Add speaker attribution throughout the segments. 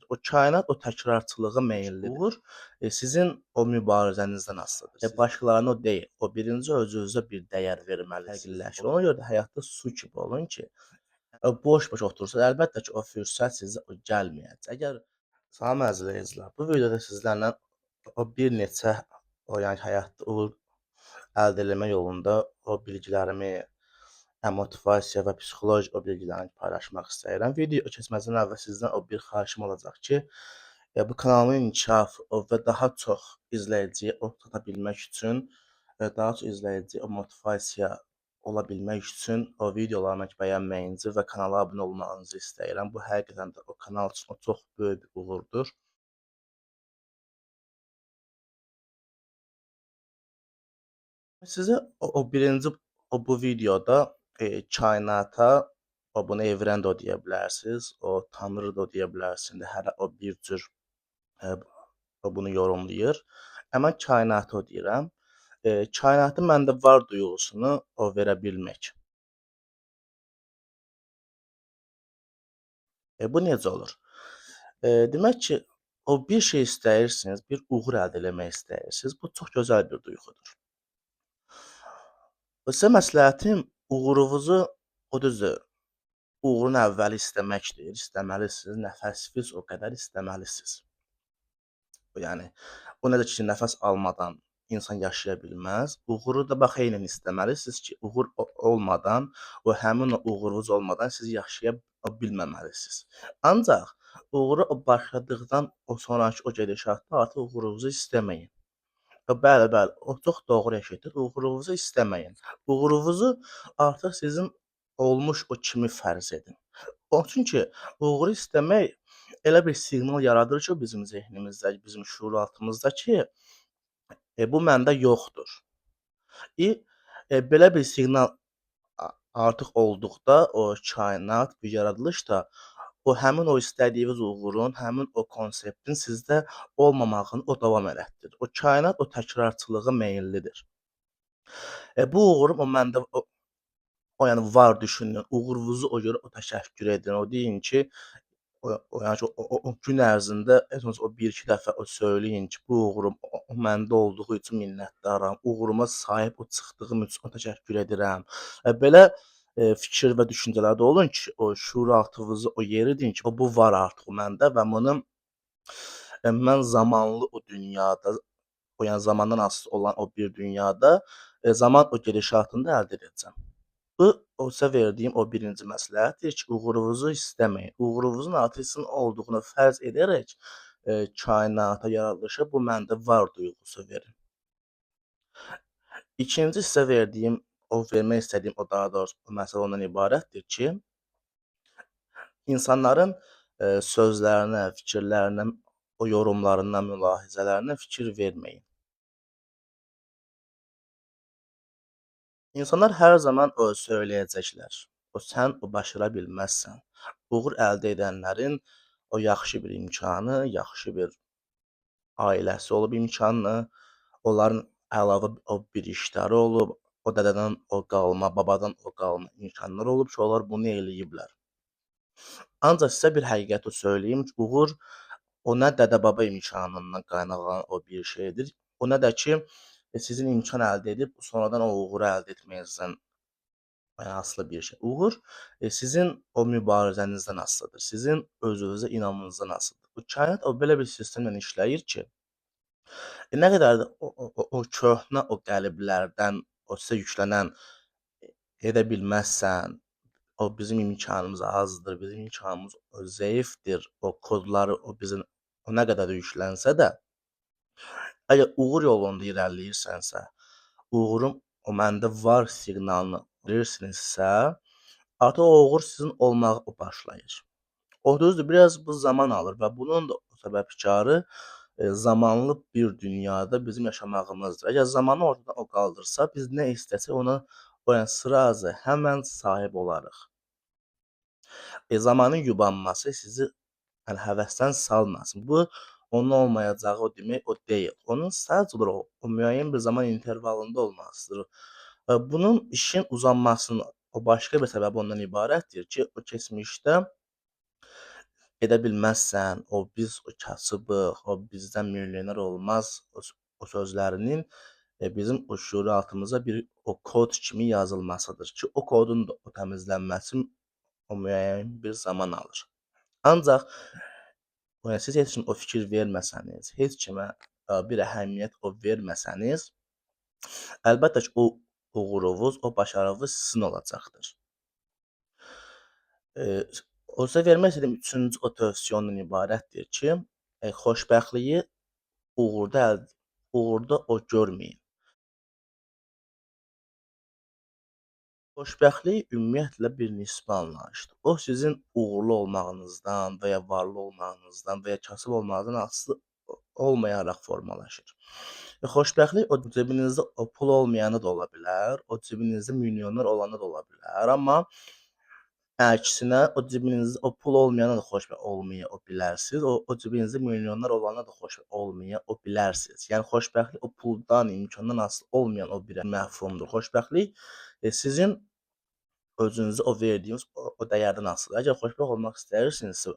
Speaker 1: asılıdır. O kainat o təkrarçılığa meyillidir. Uğur sizin o mübarizənizdən asılıdır. Başqalarına o deyil. O birinci özünüzə bir dəyər verməlisiniz. Fərqliləşir. Ona görə də həyatda su kimi olun ki, boş-boş oturursunuz. Əlbəttə ki, o fürsət sizə o gəlməyəcək. Əgər salam əzizləyicilər, bu videoda sizlərlə o bir neçə o yəni həyatda uğur əldə etmə yolunda o bilgilərimi, motivasiya və psixoloji o bilgilərimi paylaşmaq istəyirəm. Video keçməzdən əvvəl sizdən o bir xahişim olacaq ki, bu kanalın inkişafı və daha çox izləyiciyə o çata bilmək üçün, daha çox izləyiciyə o motivasiya ola bilmək üçün o videolarımı bəyənməyinizi və kanala abunə olmağınızı istəyirəm. Bu həqiqətən də o kanal üçün o çox böyük bir uğurdur. Sizə o birinci bu videoda kainata bunu evrən də o deyə bilərsiniz, o tanrı da o deyə bilərsiniz. Hərə o bir cür bunu yorumlayır. Mən kainatı o deyirəm. Kainatın məndə var duyğusunu o verə bilmək. Bu necə olur? Demək ki, o bir şey istəyirsiniz, bir uğur əldə eləmək istəyirsiniz. Bu çox gözəl bir duyğudur. Sizə məsləhətim uğurunuzu o düzdür, uğurun əvvəli istəməkdir. İstəməlisiniz, nəfəsiz o qədər istəməlisiniz. Yəni o necə ki, nəfəs almadan insan yaşaya bilməz. Uğuru da bax eynən istəməlisiniz ki, uğur olmadan, o həmin o uğurunuz olmadan siz yaşaya bilməməlisiniz. Ancaq uğuru başladıqdan o sonrakı o gedişatda artıq uğurunuzu istəməyin. Bəli, bəli, o çox doğru eşitdiniz. Uğurunuzu istəməyin. Uğurunuzu artıq sizin olmuş o kimi fərz edin. Çünki uğuru istəmək elə bir siqnal yaradır ki, bizim zehnimizdə, bizim şüuraltımızda ki, bu məndə yoxdur. Belə bir siqnal artıq olduqda o kainat, bu yaradılış da o həmin o istədiyiniz uğurun, həmin o konseptin sizdə olmamağını o davam elətdirir. O kainat o təkrarçılığa meyillidir. Bu uğurum o məndə o yəni var düşünün. Uğurunuzu o görə o təşəkkür edin. O deyin ki, yəni ki, o gün ərzində heç olmasa o 1-2 dəfə o söyləyin ki, bu uğurum o məndə olduğu üçün minnətdaram. Uğuruma sahib o çıxdığım üçün o təşəkkür edirəm. Belə fikir və düşüncələrdə olun ki, o şüuraltınızı o yer edin ki, bu var artıq məndə və bunu mən zamanlı o dünyada, o yəni zamandan asılı olan o bir dünyada zaman o gedişatında əldə edəcəm. Bu o sizə verdiyim o birinci məsləhətdir ki, uğurunuzu istəməyin. Uğurunuzun artıq sizin olduğunu fərz edərək kainata, yaradılışa bu məndə var duyğusu verin. İkinci sizə verdiyim, vermək istədiyim o daha doğrusu bu məsələ ondan ibarətdir ki, insanların sözlərinə, fikirlərinə, o yorumlarına, mülahizələrinə fikir verməyin. İnsanlar hər zaman o söyləyəcəklər. Sən başara bilməzsən. Uğur əldə edənlərin o yaxşı bir imkanı, yaxşı bir ailəsi olub imkanı, onların əlavə o bir işləri olub, o dədədən o qalma, babadan o qalma imkanlar olub ki, onlar bunu eləyiblər. Ancaq sizə bir həqiqəti söyləyim ki, uğur o nə dədə-baba imkanından qaynaqlanan o bir şeydir, o nə də ki, sizin imkan əldə edib sonradan o uğuru əldə etməyinizdən asılı bir şey. Uğur sizin o mübarizənizdən asılıdır. Sizin özünüzə inamınızdan asılıdır. Bu kainat o belə bir sistemlə işləyir ki, nə qədər də o köhnə o qəliblərdən o sizə yüklənən edə bilməzsən, o bizim imkanımız azdır, bizim imkanımız o zəifdir, o kodları o bizim o nə qədər də yüklənsə də, əgər uğur yolunda irəliləyirsənsə, uğurum o məndə var siqnalını verirsinizsə, artıq o uğur sizin olmağa başlayır. O düzdür, biraz bu zaman alır və bunun da səbəbkarı zamanlı bir dünyada bizim yaşamağımızdır. Əgər zamanı ortadan o qaldırsa, biz nə istəsək ona o yəni sırazı həmən sahib olarıq. Zamanın yubanması sizi yəni həvəsdən salmasın. Bu onun olmayacağı o demək o deyil. Onun sadəcə olaraq o müəyyən bir zaman intervalında olmasıdır. Bunun işin uzanmasının o başqa bir səbəbi ondan ibarətdir ki, o keçmişdə edə bilməzsən, biz kasıbıq, bizdən milyoner olmaz, o sözlərinin bizim o şüuraltımıza bir o kod kimi yazılmasıdır ki, o kodun da o təmizlənməsi o müəyyən bir zaman alır. Ancaq siz heç kimə o fikir verməsəniz, heç kimə bir əhəmiyyət verməsəniz, əlbəttə ki, o uğurunuz, o başarınız sizin olacaqdır. O sizə vermək istədiyim üçüncü o tövsiyə ondan ibarətdir ki, xoşbəxtliyi uğurda o görməyin. Xoşbəxtlik ümumiyyətlə bir nisbi anlayışdır. O sizin uğurlu olmağınızdan və ya varlı olmağınızdan və ya kasıb olmağınızdan asılı olmayaraq formalaşır. Xoşbəxtlik o cibinizdə o pul olmayanı da ola bilər, o cibinizdə milyoner olanı da ola bilər, amma əksinə o cibinizdə o pul olmayana da xoşbəxt olmaya bilərsiniz. O cibinizdə milyonlar olana da xoşbəxt olmaya bilərsiniz. Yəni xoşbəxtlik o puldan, imkandan asılı olmayan o bir məfhumdur. Xoşbəxtlik sizin özünüzə o verdiyiniz o dəyərdən asılıdır. Əgər xoşbəxt olmaq istəyirsinizsə,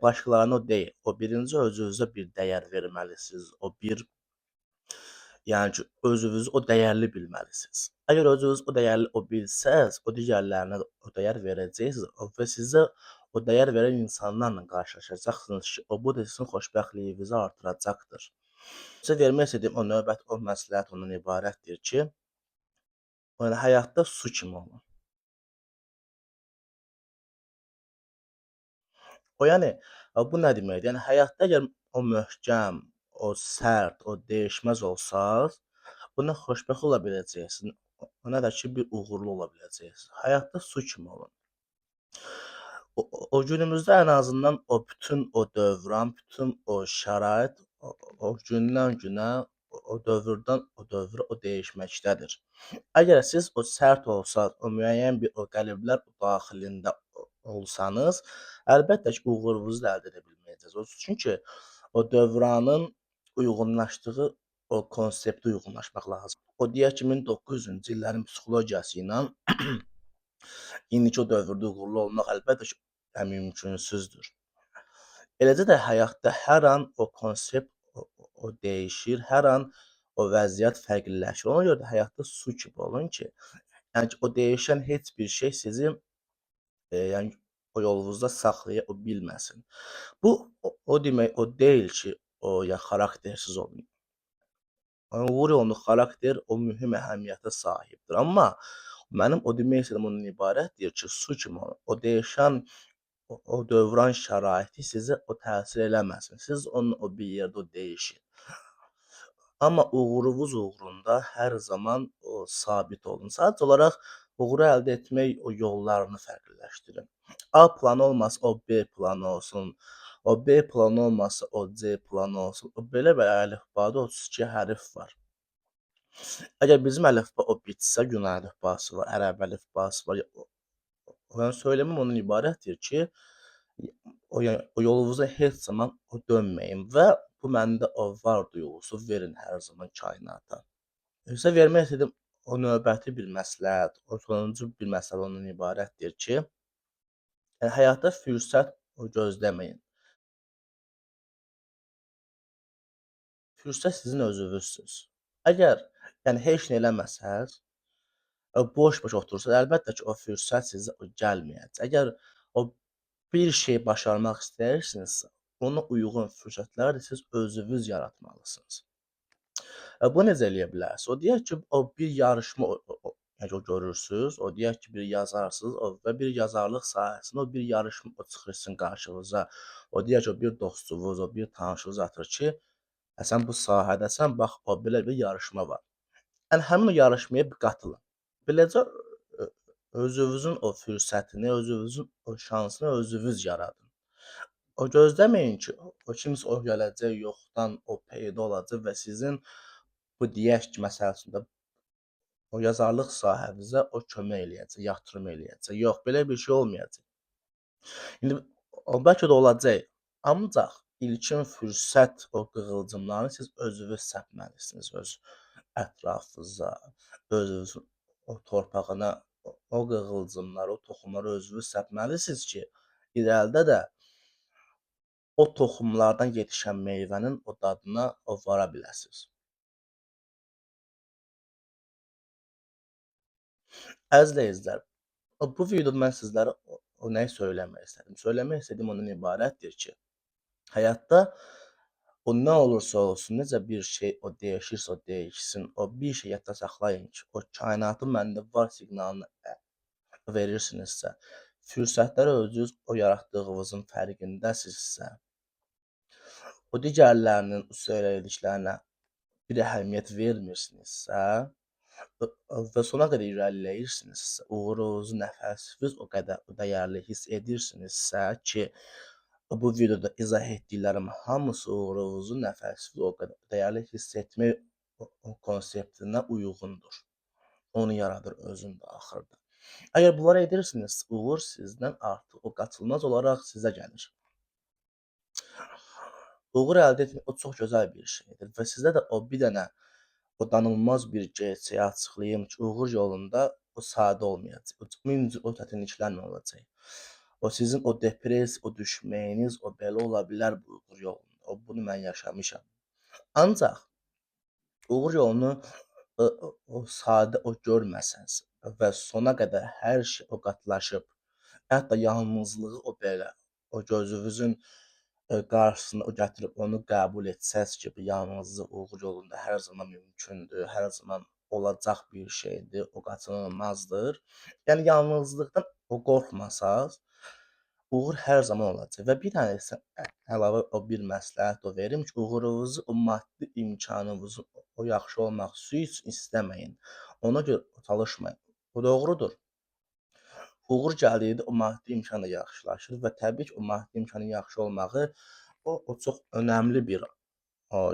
Speaker 1: başqalarına o deyil. O birinci özünüzə bir dəyər verməlisiniz. Yəni ki, özünüzü o dəyərli bilməlisiniz. Əgər özünüz o dəyərli bilsəz, o digərlərinə də o dəyər verəcəksiniz və sizə o dəyər verən insanlarla qarşılaşacaqsınız ki, bu da sizin xoşbəxtliyinizi artıracaqdır. Sizə vermək istədiyim o növbəti o məsləhət ondan ibarətdir ki, yəni həyatda su kimi olun. Yəni bu nə deməkdir? Yəni həyatda əgər o möhkəm, o sərt, o dəyişməz olsaz, buna xoşbəxt ola biləcəksiniz. Ona da ki, bir uğurlu ola biləcəksiniz. Həyatda su kimi olun. O günümüzdə ən azından o bütün o dövran, bütün o şərait o gündən günə, o dövrdən o dövrə o dəyişməkdədir. Əgər siz o sərt olsaz, o müəyyən bir o qəliblər daxilində olsanız, əlbəttə ki, uğurunuzu da əldə edə bilməyəcəksiniz. Çünki o dövranın uyğunlaşdığı o konseptə uyğunlaşmaq lazımdır. O deyək ki, 1900-cü illərin psixologiyası ilə indiki o dövrdə uğurlu olmaq əlbəttə ki, mümkünsüzdür. Eləcə də həyatda hər an o konsept o dəyişir, hər an o vəziyyət fərqliləşir. Ona görə də həyatda su kimi olun ki, yəni ki, o dəyişən heç bir şey sizi yəni o yolunuzda saxlaya bilməsin. Bu o demək o deyil ki, ya xaraktersiz olun. Uğur yolunda xarakter o mühüm əhəmiyyətə sahibdir. Amma mənim o demək istədiyim ondan ibarətdir ki, su kimi olun. O dəyişən o dövran şəraiti sizə o təsir eləməsin. Siz onun o bir yerdə o dəyişin. Amma uğurunuz uğrunda hər zaman o sabit olun. Sadəcə olaraq uğuru əldə etmək o yollarını fərqliləşdirin. A planı olmasa o B planı olsun. O B planı olmasa o C planı olsun. Belə əlifbada 32 hərf var. Əgər bizim əlifba o bitsə, Yunan əlifbası var, ərəb əlifbası var. Yəni söyləməm ondan ibarətdir ki, o yolunuza heç zaman o dönməyin və bu məndə o var duyğusu verin hər zaman kainata. Sizə vermək istədiyim o növbəti bir məsləhət, o sonuncu bir məsələ ondan ibarətdir ki, həyatda fürsət o gözləməyin. Fürsət sizin özünüzsüz. Əgər yəni heç nə eləməsəz, boş-boş otursanız, əlbəttə ki, o fürsət sizə gəlməyəcək. Əgər o bir şey başarmaq istəyirsinizsə, ona uyğun fürsətləri siz özünüz yaratmalısınız. Bu necə eləyə bilərsiniz? O deyək ki, o bir yarışma görürsüz, o deyək ki, bir yazarsınız və bir yazarlıq sahəsində o bir yarışma çıxırsın qarşınıza. O deyək ki, o bir dostunuz, o bir tanışınız atır ki, sən bu sahədəsən, bax, o belə bir yarışma var. Yəni həmin o yarışmaya bir qatılın. Beləcə özünüzün o fürsətini, özünüzün o şansını özünüz yaradın. O gözləməyin ki, o kimsə o gələcək, yoxdan o peyda olacaq və sizin bu deyək ki, məsəl üçün o yazarlıq sahənizə o kömək eləyəcək, yatırım eləyəcək. Yox, belə bir şey olmayacaq. İndi o bəlkə də olacaq, ancaq ilkin fürsət o qığılcımlarını siz özünüz səpməlisiniz öz ətrafınıza, özünüzün o torpağına o qığılcımları, o toxumları özünüz səpməlisiniz ki, irəlidə də o toxumlardan yetişən meyvənin o dadına vara biləsiniz. Əziz izləyicilər, bu videoda mən sizlərə o nəyi söyləmək istədim? Söyləmək istədiyim ondan ibarətdir ki, həyatda o nə olursa olsun, necə bir şey o dəyişirsə o dəyişsin, o bir şey yadda saxlayın ki, o kainatın məndə var siqnalını verirsinizsə, fürsətlərə özünüz o yaratdığınızın fərqindəsinizsə, o digərlərinin söylədiklərinə bir əhəmiyyət vermirsinizsə və sona qədər irəliləyirsinizsə, uğurunuzu nəfəsiz o qədər dəyərli hiss edirsinizsə ki, bu videoda izah etdiklərim hamısı uğurunuzu nəfəsiz o qədər dəyərli hiss etmək konseptinə uyğundur. Onu yaradır özündə axırda. Əgər bunları edirsinizsə, uğur sizdən artıq o qaçılmaz olaraq sizə gəlir. Uğur əldə etmək o çox gözəl bir şeydir və sizdə də o bir dənə o danılmaz bir gerçəyi açıqlayım ki, uğur yolunda o sadə olmayacaq. Min cür o çətinliklərlə olacaq. O sizin o depressiya, o düşməyiniz, o belə ola bilər bu uğur yolunda. Bunu mən yaşamışam. Ancaq uğur yolunu o sadə o görməsəniz və sona qədər hər şey o qatlaşıb, hətta yalnızlığı o belə, o gözünüzün qarşısına o gətirib onu qəbul etsəz ki, bu yalnızlıq uğur yolunda hər zaman mümkündür, hər zaman olacaq bir şeydir, o qaçınılmazdır. Yəni yalnızlıqdan o qorxmasaz, uğur hər zaman olacaq və bir dənə isə əlavə o bir məsləhət o verim ki, uğurunuzu o maddi imkanınızın o yaxşı olmaq üçün istəməyin. Ona görə çalışmayın. Bu doğrudur. Uğur gəldikdə o maddi imkan da yaxşılaşır və təbii ki, o maddi imkanın yaxşı olmağı o çox önəmli bir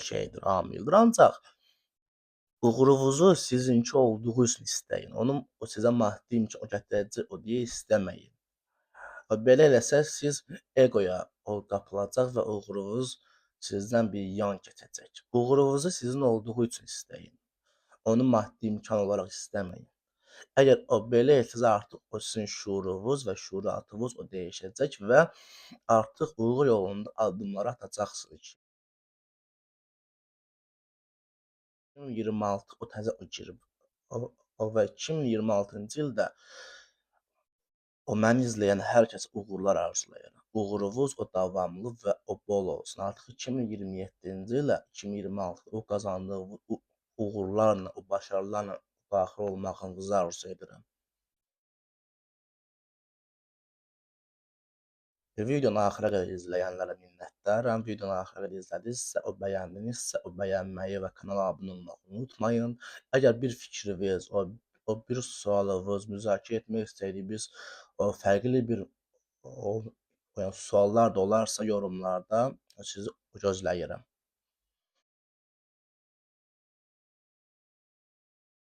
Speaker 1: şeydir, amildir. Ancaq uğurunuzu sizinki olduğu üçün istəyin. Onun o sizə maddi imkan gətirəcək o deyə istəməyin. Belə eləsəz siz egoya o qapılacaq və uğurunuz sizdən bir yan keçəcək. Uğurunuzu sizin olduğu üçün istəyin. Onu maddi imkan olaraq istəməyin. Əgər o belə etsəz artıq o sizin şuurunuz və şüuriyatınız o dəyişəcək və artıq uğur yolunda addımlar atacaqsınız ki, 2026 o təzə o girib. Və 2026-cı ildə o məni izləyən hər kəsə uğurlar arzulayıram. Uğurunuz o davamlı və o bol olsun. Artıq 2027-ci ilə 2026 o qazandığınız uğurlarla, o başarılarla daxil olmağınızı arzu edirəm. Videonu axıra qədər izləyənlərə minnətdaram. Videonu axıra qədər izlədinizsə, bəyəndinizsə, bəyənməyi və kanala abunə olmağı unutmayın. Əgər bir fikriniz, o bir sualınız, müzakirə etmək istədiyiniz fərqli bir o suallar da olarsa yorumlarda sizi gözləyirəm.